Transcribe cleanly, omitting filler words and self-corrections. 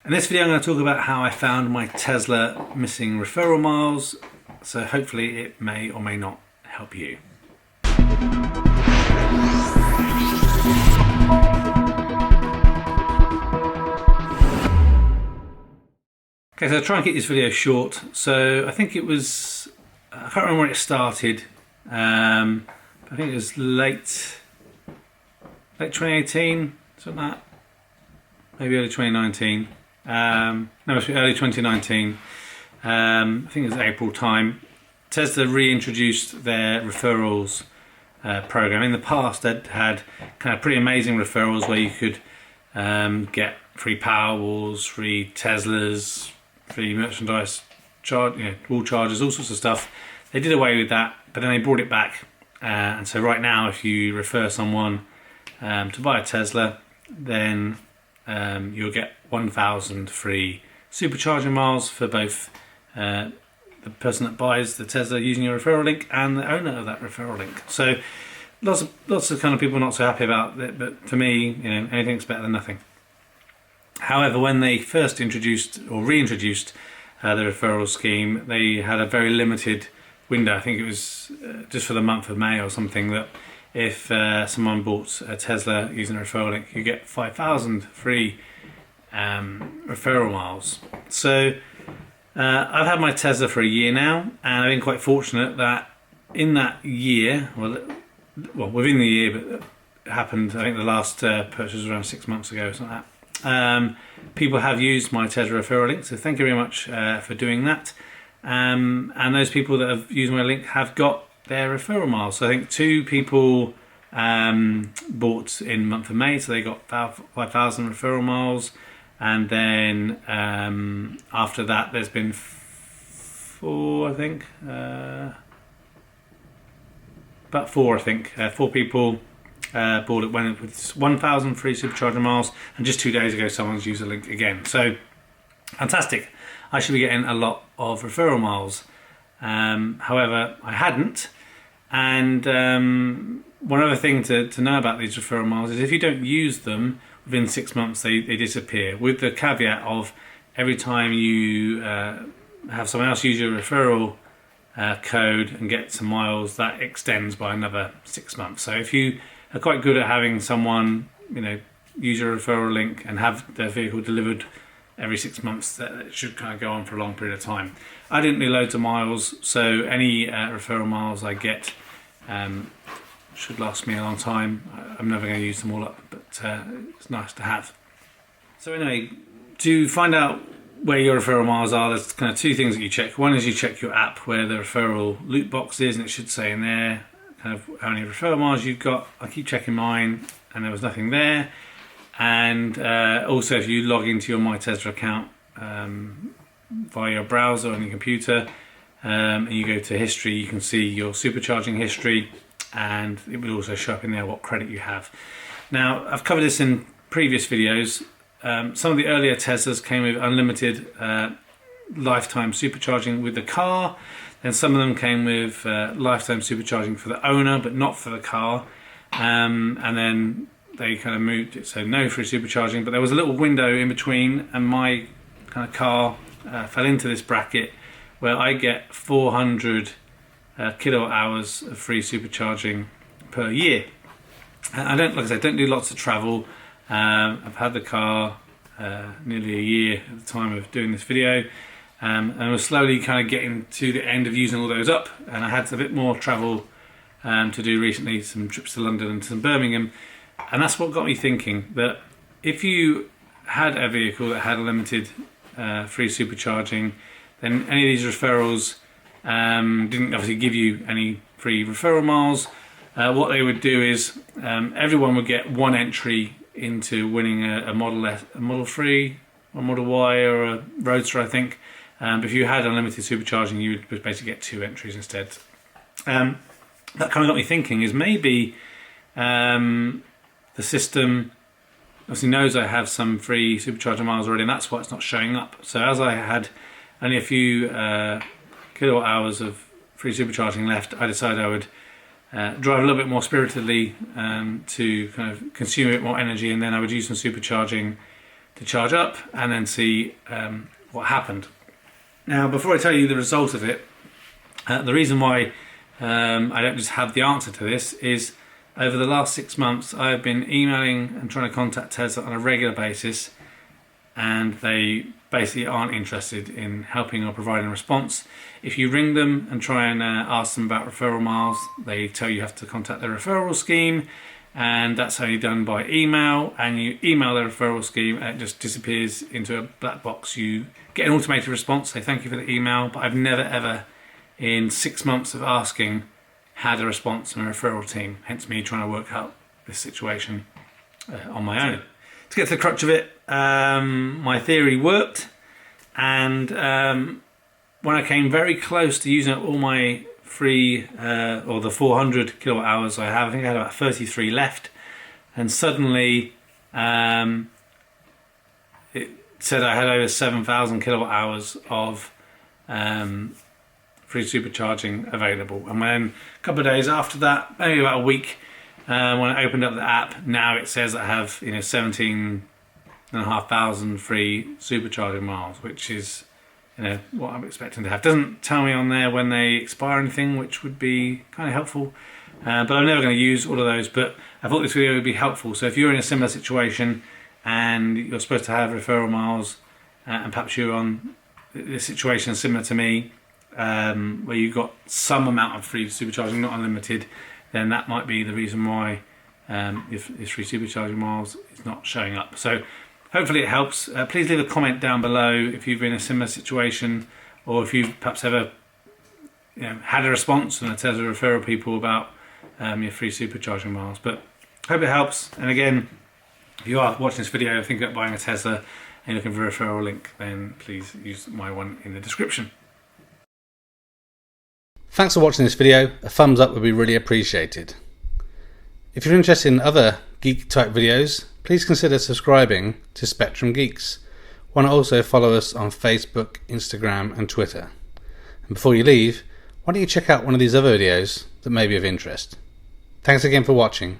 In this video I'm going to talk about how I found my Tesla missing referral miles, so hopefully it may or may not help you. Okay, so I'll try and keep this video short. So I think it was, I can't remember when it started, I think it was late 2018, something like that, maybe early 2019. No, it was early 2019. I think it was April time. Tesla reintroduced their referrals program. In the past, they'd had kind of pretty amazing referrals where you could get free Powerwalls, free Teslas, free merchandise, wall chargers, all sorts of stuff. They did away with that, but then they brought it back. And so right now, if you refer someone to buy a Tesla, then you'll get 1,000 free supercharging miles for both the person that buys the Tesla using your referral link and the owner of that referral link. So lots of kind of people not so happy about it, but for me, anything's better than nothing. However, when they first introduced or reintroduced the referral scheme, they had a very limited window. I think it was just for the month of May or something, that if someone bought a Tesla using a referral link, you get 5,000 free referral miles. So I've had my Tesla for a year now, and I've been quite fortunate that in that year, well within the year, but it happened, I think the last purchase was around 6 months ago, something like that. People have used my Tesla referral link, so thank you very much for doing that. And those people that have used my link have got their referral miles. So I think 2 people bought in the month of May, so they got 5,000 referral miles. And then after that, there's been 4, I think. About 4, I think. 4 people bought it when it was 1,000 free supercharger miles, and just 2 days ago, someone's used the link again. So fantastic! I should be getting a lot of referral miles. However, I hadn't. And one other thing to know about these referral miles is if you don't use them within 6 months, they disappear, with the caveat of every time you have someone else use your referral code and get some miles, that extends by another 6 months. So if you are quite good at having someone use your referral link and have their vehicle delivered every 6 months, that it should kind of go on for a long period of time. I didn't do loads of miles, so any referral miles I get should last me a long time. I'm never going to use them all up, but it's nice to have. So anyway, to find out where your referral miles are, there's kind of 2 things that you check. One is you check your app where the referral loot box is, and it should say in there kind of how many referral miles you've got. I keep checking mine, and there was nothing there. And also, if you log into your My Tesla account via your browser on your computer, and you go to history, you can see your supercharging history, and it will also show up in there what credit you have. Now, I've covered this in previous videos. Some of the earlier Teslas came with unlimited lifetime supercharging with the car, and some of them came with lifetime supercharging for the owner, but not for the car. And then they kind of moved it, so no free supercharging, but there was a little window in between, and my kind of car fell into this bracket where I get 400 kilowatt hours of free supercharging per year. And I don't, like I said, don't do lots of travel. I've had the car nearly a year at the time of doing this video, and I was slowly kind of getting to the end of using all those up, and I had a bit more travel to do recently, some trips to London and to Birmingham. And that's what got me thinking that if you had a vehicle that had a limited free supercharging, then any of these referrals didn't obviously give you any free referral miles. What they would do is everyone would get 1 entry into winning a Model 3 or Model Y or a Roadster, I think. But if you had unlimited supercharging, you would basically get 2 entries instead. That kind of got me thinking is maybe the system obviously knows I have some free supercharger miles already, and that's why it's not showing up. So as I had only a few kilowatt hours of free supercharging left, I decided I would drive a little bit more spiritedly to kind of consume a bit more energy, and then I would use some supercharging to charge up and then see what happened. Now, before I tell you the result of it, the reason why I don't just have the answer to this is over the last 6 months I've been emailing and trying to contact Tesla on a regular basis, and they basically aren't interested in helping or providing a response. If you ring them and try and ask them about referral miles, they tell you have to contact their referral scheme, and that's only done by email, and you email the referral scheme and it just disappears into a black box. You get an automated response, say thank you for the email, but I've never ever in 6 months of asking had a response from a referral team, hence me trying to work out this situation on my own. To get to the crux of it, my theory worked, and when I came very close to using up all my free, or the 400 kilowatt hours I have, I think I had about 33 left, and suddenly it said I had over 7,000 kilowatt hours of free supercharging available. And then a couple of days after that, maybe about a week, when I opened up the app, now it says I have 17,500 free supercharging miles, which is what I'm expecting to have. Doesn't tell me on there when they expire or anything, which would be kind of helpful. But I'm never going to use all of those. But I thought this video would be helpful. So if you're in a similar situation and you're supposed to have referral miles, and perhaps you're on this situation similar to me, where you've got some amount of free supercharging, not unlimited, then that might be the reason why if free supercharging miles is not showing up. So hopefully it helps. Please leave a comment down below if you've been in a similar situation, or if you've perhaps ever had a response from the Tesla referral people about your free supercharging miles. But hope it helps. And again, if you are watching this video thinking about buying a Tesla and you're looking for a referral link, then please use my one in the description. Thanks for watching this video. A thumbs up would be really appreciated. If you're interested in other geek type videos, please consider subscribing to Spectrum Geeks. Why not also follow us on Facebook, Instagram and Twitter. And before you leave, why don't you check out one of these other videos that may be of interest. Thanks again for watching.